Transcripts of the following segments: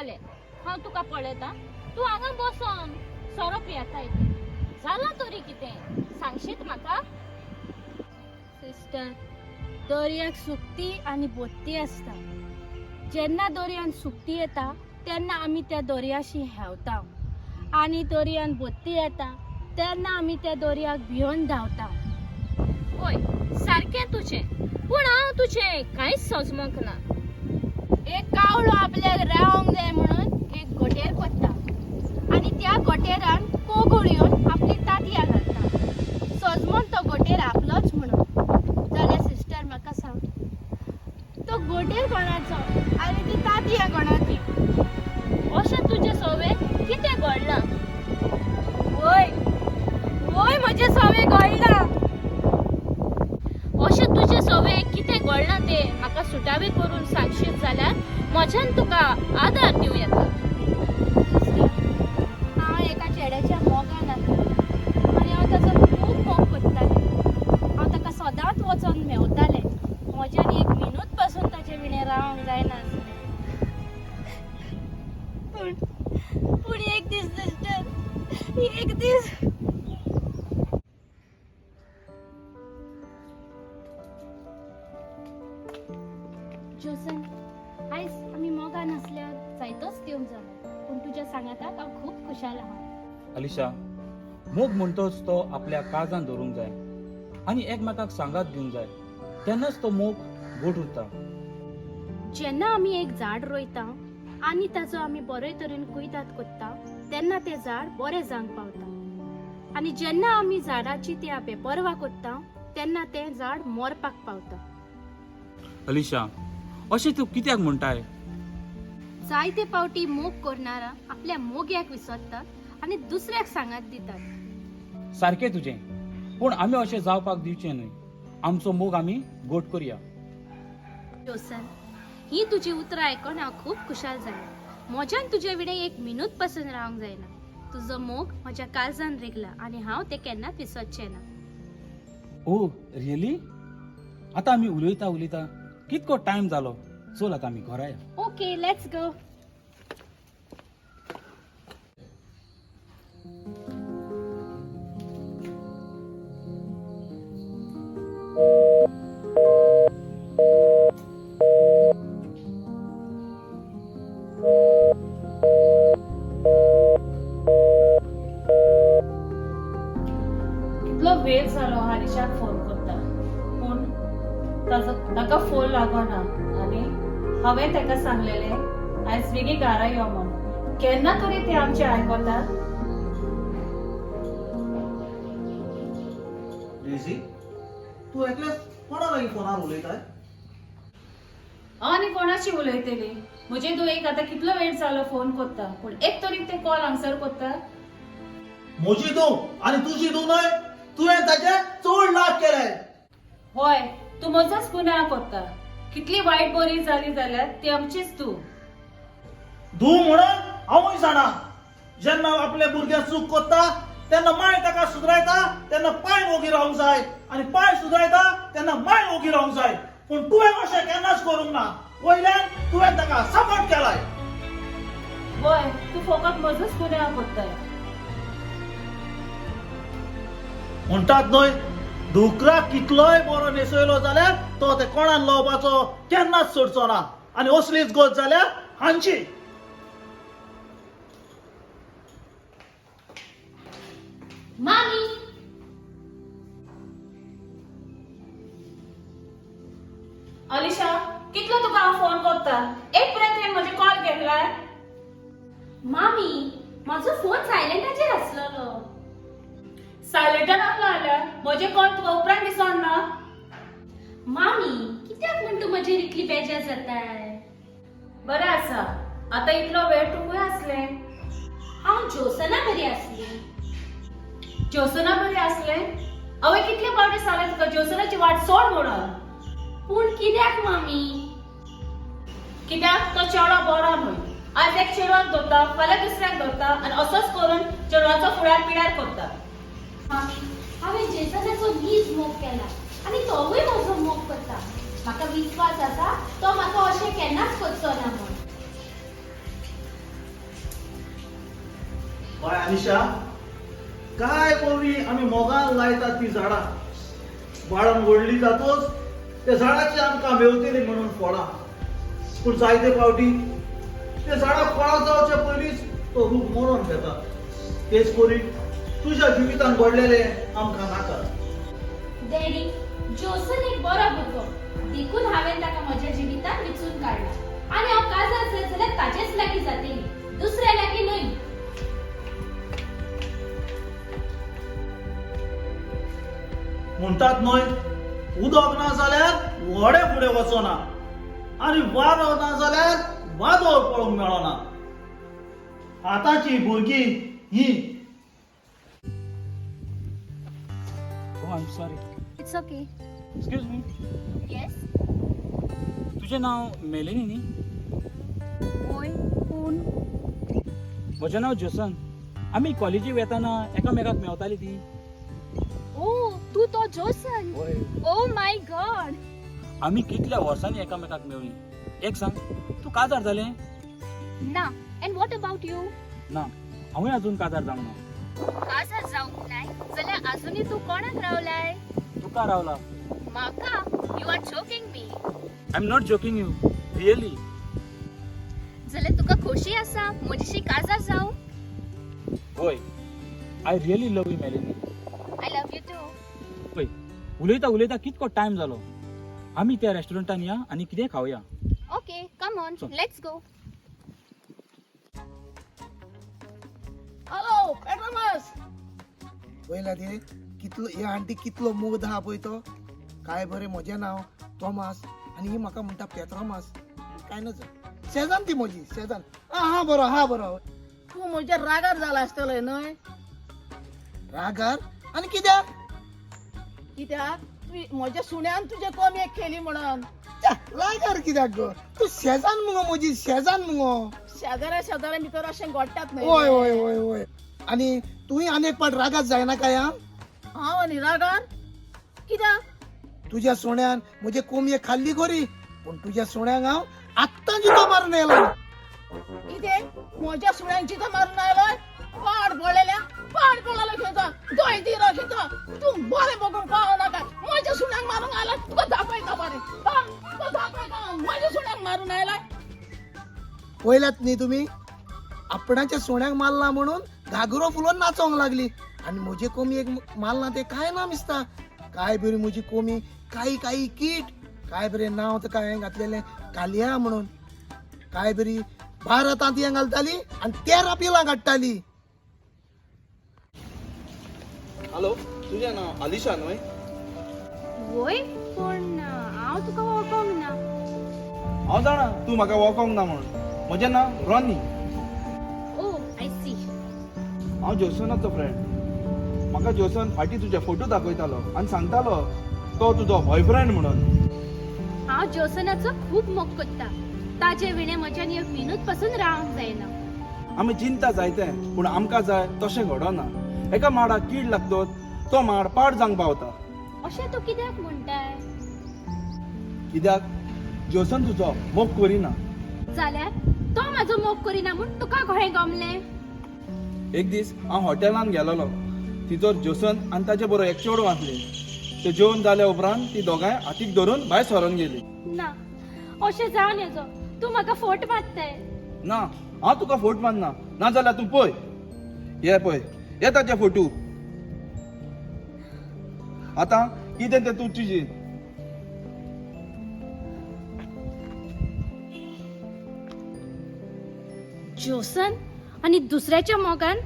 जाले हांव तुका पळयता तू हांगा बसून सोरो पियेता इथे जाला तरी कितें सांगशीत म्हाका सिस्टर दर्याक सुकती आणि बोत्ती असता जेन्ना दर्यान सुकती येता तेन्ना आमी त्या दर्याशी हेवता आणि दर्यान बोत्ती येता तेन्ना आमी त्या दर्याक भिवन धांवता होय सारकें तुजें पूण हांव तुजें कांयच समजूंक ना एक कावळो आपल्याक रावंक जाय म्हणून एक गोटेर कोत्ता आणि त्या गोटेरान कोगुळ येवन आपली तांतयां घालता सजमोन तो गोटेर आपलोच म्हणून जाल्यार सिस्टर म्हाका सांग तो गोटेर कोणाचो आनी ती तांतयां कोणाची अशें तुजे सवेन कितें घडलां वय वय म्हजे सवे गोळना अशें तुजे सवेन कितें घडलां तें म्हाका सुटावे करून सांगशीत जाल्यार म्हज्यान तुका आदार दिवं येता हांव एका चेड्याच्या मोगान आसलें आनी हांव ताचो खूब मोग करतालें हांव ताका सदांच वचोन मेवतालें म्हज्यान एक मिनूट पासून ताचे विणें रावंक जायना पूण एक दीस सिस्टर एक दीस जोसन आयज आमी मोगान आसल्यार जायतोच दिवंक जालो पूण तुज्या सांगाताक हांव खूब खुशाल आहा अलिशा मोग म्हणटोच तो आपल्या काळजान धरूंक जाय आणि एकमेकाक सांगात दिवंक जाय तेन्नाच तो मोग गोड उरता जेन्ना आमी एक झाड रोयता आनी ताचो आमी बरे तरेन कुयदाद कोत्ता तेन्ना तें झाड बरें जावंक पावता आनी जेन्ना आमी झाडाची त्या बेपरवा कोत्ता तेन्ना तें झाड मरपाक पावता अलिशा अशें तूं कित्याक म्हणटाय जायते फावटी मोग करणारा आपल्या मोग्याक विसरता आनी दुसऱ्याक सांगात दितात सारकें तुजें पूण आमी अशें जावपाक दिवचें न्हय आमचो मोग आमी गोड करया जोसन ही तुजी उतरां आयकून हांव खूब खुशाल जालें म्हज्यान तुजे विडें एक मिनूट पासून रावंक जायना तुजो मोग म्हज्या काळजान रिगला आनी हांव तें केन्नाच विसरचें ना ओ रियली आतां आमी उलयता उलयता कितको टायम जालो चल आतां आमी घरा या ओके लेट्स गो कितलो वेळ जालो हरीशाक फोन करता पूण ताका फोन लागना आनी हांवें ताका सांगलेलें आयज बेगी घरा यो म्हणून केन्ना तरी ते आमचे आयकतात डेझी तू एकल्याच कोणा लागीं फोनार उलयताय आनी कोणाची उलयतली म्हजे धुयेक आतां कितलो वेळ जालो फोन करता पूण एक तरी ते कॉल आन्सर करता म्हजी तू आनी तुजी तू न्हय तुवें ताचे चड लाग केले होय तू म्हजोच गुन्हा करता कितली वायट बरी जाली जाल्यार ती आमचीच तू धू म्हणून हांवूय जाणा जेन्ना आपले भुरगे चूक करता तेन्ना माय ताका सुधरायता तेन्ना पाय ओगी रावंक जाय आनी पाय सुधरायता तेन्ना माय ओगी रावंक जाय पूण तुवें अशें केन्नाच करूंक ना वयल्यान तुवें ताका सपोर्ट केलाय होय तू फकत म्हजोच गुन्हा करताय म्हणटात न्हय डुकराक कितलोय बरो न्हेसयलो जाल्यार तो ते कोणान लावपाचो केन्नाच सोडचो ना आनी असलीच गोष्ट जाल्यार हांची मामी अलिशा कितलो तुका हांव फोन करता एक पर्यंत तुवें म्हजे कॉल घेतलाय मामी म्हाजो फोन सायलेंटाचेर आसलेलो सायलेंटान आसलो जाल्यार म्हजे कॉल तुका उपरांत दिसोन ना मामी कित्याक म्हण तूं म्हजेर इतली बेजार जाताय बरें आसा आतां इतलो वेळ तुकूय आसलें हांव जोसना बरी आसली ज्योसना बरें आसलें हांवें कितले फावटी सांगलें तुका ज्योसनाची वाट सोड म्हणून पूण कित्याक मामी कित्याक तो चेडो बरो न्हय आज एक चेडवाक धरता फाल्यां दुसऱ्याक धरता आनी असोच करून चेडवाचो फुडार पिडार करता मामी हांवें जेसनाचो नीज मोग केला आनी तोवूय म्हजो मोग करता म्हाका विश्वास आसा तो म्हाका अशें केन्नाच करचो ना म्हूण बाय अनिशा, काय पूर्वी आम्ही मोगान लायतात ती झाडां बाळान ओढली जातोच त्या झाडाची आमकां मेवतली म्हणून फळां, पूण जायते फावटी त्या झाडाक फळां जावच्या पयलींच तो रूप मरण घेता. तेच परी तुझ्या जिवितान घडलेले आमकां नाका. डॅडी, जोसन एक बरो भुरगो, देखून हांवें ताका म्हज्या जिवितांत विचून काडला. आनी हांव काजार जर जाल्यार ताचेच लागीं जातली, दुसऱ्या लागीं न्हय. म्हणटात न्हय, उदक ना जाल्यार व्हडे फुडें वचना आनी वारो ना जाल्यार वादळ पळोवंक मेळना. आतांची भुरगीं ही Oh, I'm sorry. It's okay. Excuse me. Yes. तुझे नाव मेलिनी न्ही? होय. कोण? म्हजें नाव जोसन. आमी कॉलेजीक वेताना एकामेकाक मेवताली ती. ओ, तू तो जोसन. Oh my God. आमी कितल्या वर्सांनी एकामेकाक मेवली. एक सांग, तू काजार जालें? ना. End what about you? ना, हांवूय अजून काजार जावंक ना. काजार जावंक नाय जाल्यार अजुनूय तू कोणाक रावलाय? तुका रावला. म्हाका? You are joking me. I am not joking you, really. जाल्यार तुका खोशी आसा म्हजीशी काजार जावं? होय, I really love you Melini. I love you too. पळय, उलयता उलयता कितको टायम जालो. आमी त्या रेस्टॉरंटान या आनी कितें खावया. ओके, कम ऑन, चल. Let's go. Hello Petromax. पयला ते कितलो ह्या आंटी कितलो मोग आहा पळय तो. काय बरें, म्हजें नांव थॉमास आनी ही म्हाका म्हणटा पेट्रोमास. काय नज शेजान ती म्हजी शेजान. हा बरो हा बरो. तू म्हज्या रागार जाला आसतलें न्हय? रागार आनी कित्याक? कित्याक तू म्हज्या सुण्यान तुजे कमेक केली म्हणून. च्या, रागार कित्याक गो? तू शेजान मुगो म्हजी शेजान मुगो. शेजाऱ्या भितर अशें घडटात न्हय. ओय ओय ओय ओय. आनी तुय अनेक पाट रागात जायना काय हा? हांव आनी रागार कित्याक? तुझ्या सोन्यान म्हजे कोमये खाल्ली गोरी, पूण तुझ्या सोन्याक हांव आत्तां जितो मारून येयलो. कितें म्हज्या सुण्याक जितो मारून आयलोय? पाड पडलेल्या खंयचा गोंय दिरो खंयचा. तू बरें बघून पावो नाका. म्हज्या सुण्याक मारूंक आयला तुका दाखयता बरें. तुका दाखयता म्हज्या सुण्याक मारून आयलाय. पळयलात न्ही तुमी, आपणाच्या सोन्याक मारला म्हणून घागरो फुलोवन नाचोंक लागली आनी म्हजे कोमी एक मारला ते काय ना मिसता. काय बरी म्हजी कोमी काही काही कीट. काय बरे नांव ताका हांवें घातलेलें कालिया म्हणून. काय बरी भारतांत हें घालताली आनी 13 पिलां काडटाली. हॅलो, तुझें नाव अलिशा न्हय? वय, पूण हांव तुका वळखोंक ना. हांव जाणा तूं म्हाका वळखोंक ना म्हणून. म्हजें नाव रॉनी. Oh, I see. हांव जोसनाचो फ्रेंड. म्हाका जोसन फाटीं तुजे फोटो दाखयतालो आनी सांगतालो तो तुजो बॉयफ्रेंड म्हणून. हांव जोसनाचो खूब मोग करता. ताजे विणे म्हज्यान एक मिनूत पासून रावंक जायना. आमी चिंता जायते, पूण आमकां जाय तशें घडना. एका माडाक कीड लागतत, तो माड पाड जावंक पावता. अशें तूं कित्याक म्हणटाय? कित्याक जोसन तुजो मोग करिना. जाल्यार तो म्हाजो मोग करिना म्हूण तुका कशें गमलें? एक दीस हांव हॉटेलान गेलोलो. तिजोर जोसन आनी ताचे बरोबर एक चेडूं आसली. ते जेवण जाल्या उपरांत ती दोगांय हातीक धरून भायर सरोन गेली. ना, अशें जावन येजो. तूं म्हाका फोट मारताय. ना, हांव तुका फोट मारना. ना जाल्यार तूं पळय, हे पळय, हे ताचे फोटो. आतां कितें तें तूं तुजी. जोसन आनी दुसऱ्याच्या मोगान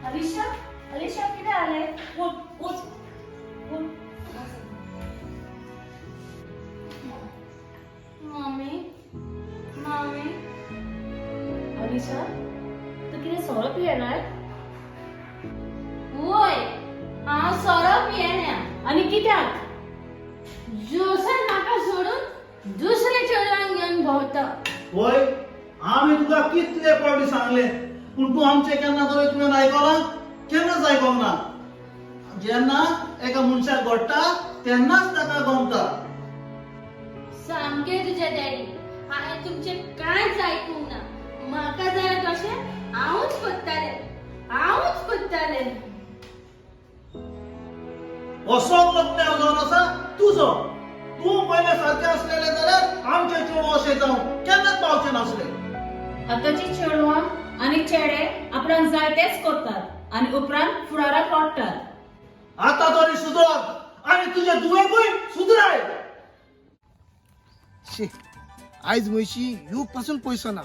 अलिशा, अलिशा किती आले? उठ उठ उठ. Mummy, mummy. अलिशा, तू किती सोडप येणार? वय, हांव सोरो पियेण्या. आणि कित्याक? जोसन म्हाका सोडून दुसऱ्या चेडवांक घेवन भोंवता. होय, आम्ही तुका कितले फावटी सांगले, पूण तू आमचे केन्ना तरी तुवें आयकलां? केन्नाच आयकोंक ना. जेन्ना एका मनशाक घडटा तेन्नाच ताका गमता. सामके तुझे डॅडी हांवें तुमचे कांयच आयकूंक ना. म्हाका जाय तशें हांवूच करताले. हो सॉंग लग्न जावन आसा तुजो. तूं पयले सारकें असलेले जाल्यार आमचे चेडूं अशें जावं केन्नाच पावचें नासलें. आतांची चेडवां आणि चेडे आपणाक जाय तेच करतात आणि उपरांत फुडाराक वाडटात. आता तरी सुदर आणि तुझे दुवेकूय सुधराय. शे आयज म्हयशी यूक पासून पयसो ना.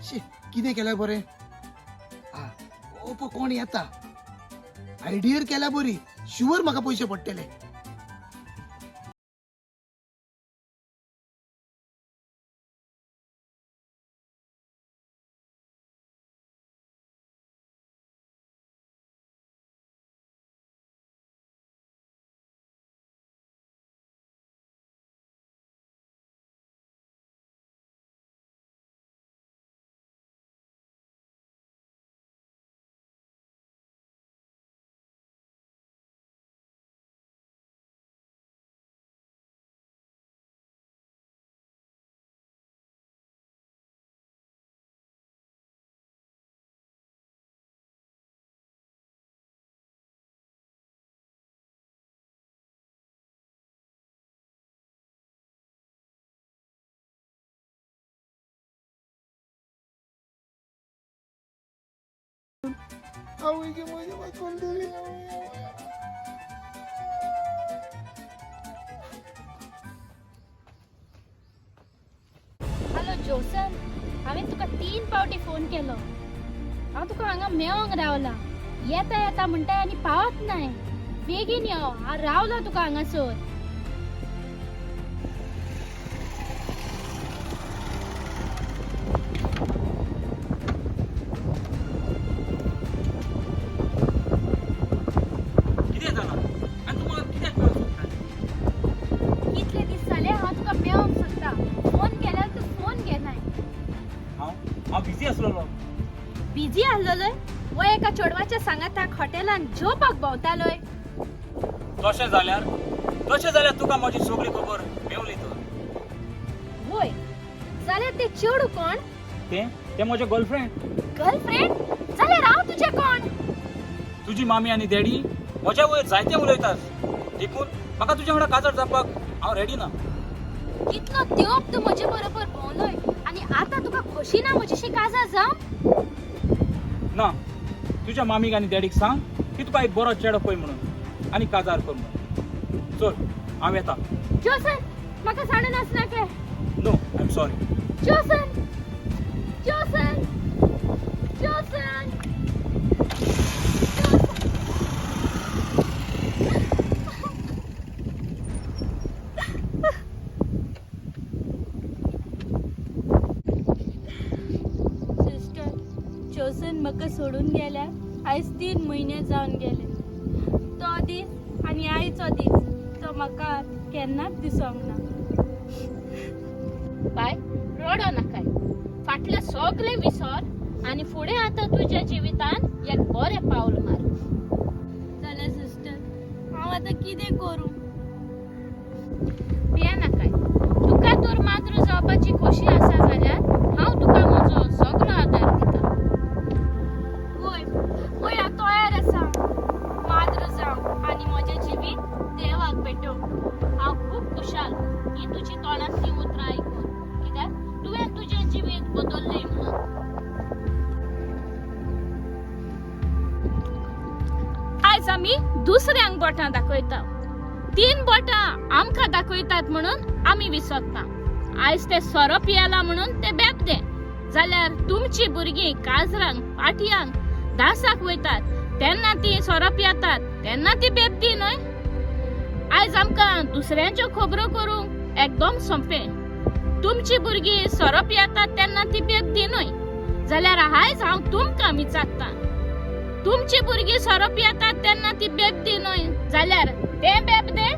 शे कितें केल्या बरें. कोण येता. आयडियर केल्या बरी. शुअर म्हाका पयशे पडटले. हॅलो जोसन, हांवें तुका 3 फावटी फोन केलो. हांव तुका हांगा मेळोंक रावला. येता म्हणटाय आनी पावत नाय. बेगीन यो, हांव रावलो तुका हांगासर. कितें जालां आनी तुका कित्याक मेळूंक सोदता? कितले दीस जाले हांव तुका मेळोंक सोदता. फोन केल्यार तूं फोन घेनाय. हांव बिजी आसलोलो. बिजी आसलोय वो एका चेडवाच्या सांगाताक हॉटेलान जेवपाक भोंवतालोय. तशें जाल्यार तुका म्हजी सगळी खबर मेवली तर. वय जाल्यार ते चेडू कोण? ते म्हजे गर्लफ्रेंड. गर्लफ्रेंड? जाल्यार हांव तुजें कोण? तुजी मामी आनी डॅडी म्हज्या वयर जायते उलयतात. देखून म्हाका तुज्या वांगडा काजार जावपाक हांव रेडी ना. कितलो तेंप तूं म्हजे बरोबर भोंवलोय आनी आतां तुका खोशी ना म्हजेशी काजार जावं? ना, तुज्या मामीक आनी डॅडीक सांग की तुका एक बरो चेडो पळय म्हणून आनी काजार कर म्हणून. चल हांव येता. जोसन, म्हाका साडून नाका. No, I am sorry. Jason, Jason, Jason. Sister, Jason म्हाका सोडून गेल्यार आयज 3 म्हयने जावन गेले. तो दीस आनी आयचो दीस तो म्हाका केन्नाच दिसोंक ना. बाय, रडो नाकाय. फाटले सगळे विसर आनी फुडें आतां तुज्या जिवितान एक बरें पावल मार. जाल्यार सिस्टर, हांव आतां कितें करूं? भिये नाकाय. तुका तर माद्र जावपाची खोशी आसा जाल्यार हांव तुका म्हजो सगळो आदार दिता. वय हांव तयार आसा माद्र जावं आनी म्हजें जिवीत देवाक भेटोवंक. हांव खूब खुशाल ही तुजी तोंडांतली उतरां आयकून. कित्याक तुवें तुजें जिवीत बदललें म्हणून. आयज आमी दुसऱ्यांक बोटां दाखयता. 3 बोटां आमकां दाखयतात म्हणून आमी विसरता. आयज ते सोरो पियेला म्हणून ते बेबदे. जाल्यार तुमची भुरगीं काजरांक, पाटयांक, दासाक वयतात तेन्ना ती सोरो पियेतात तेन्ना ती बेबदी न्हय. आयज आमकां दुसऱ्यांच्यो खबरो करूंक एकदम सोंपें. तुमची भुरगीं सोरो पियेतात तेन्ना ती बेबदी न्हय. जाल्यार आयज हांव तुमकां विचारता, तुमची भुरगीं सोरो पियेतात तेन्ना ती बेबदी न्हय जाल्यार ते बेबदे?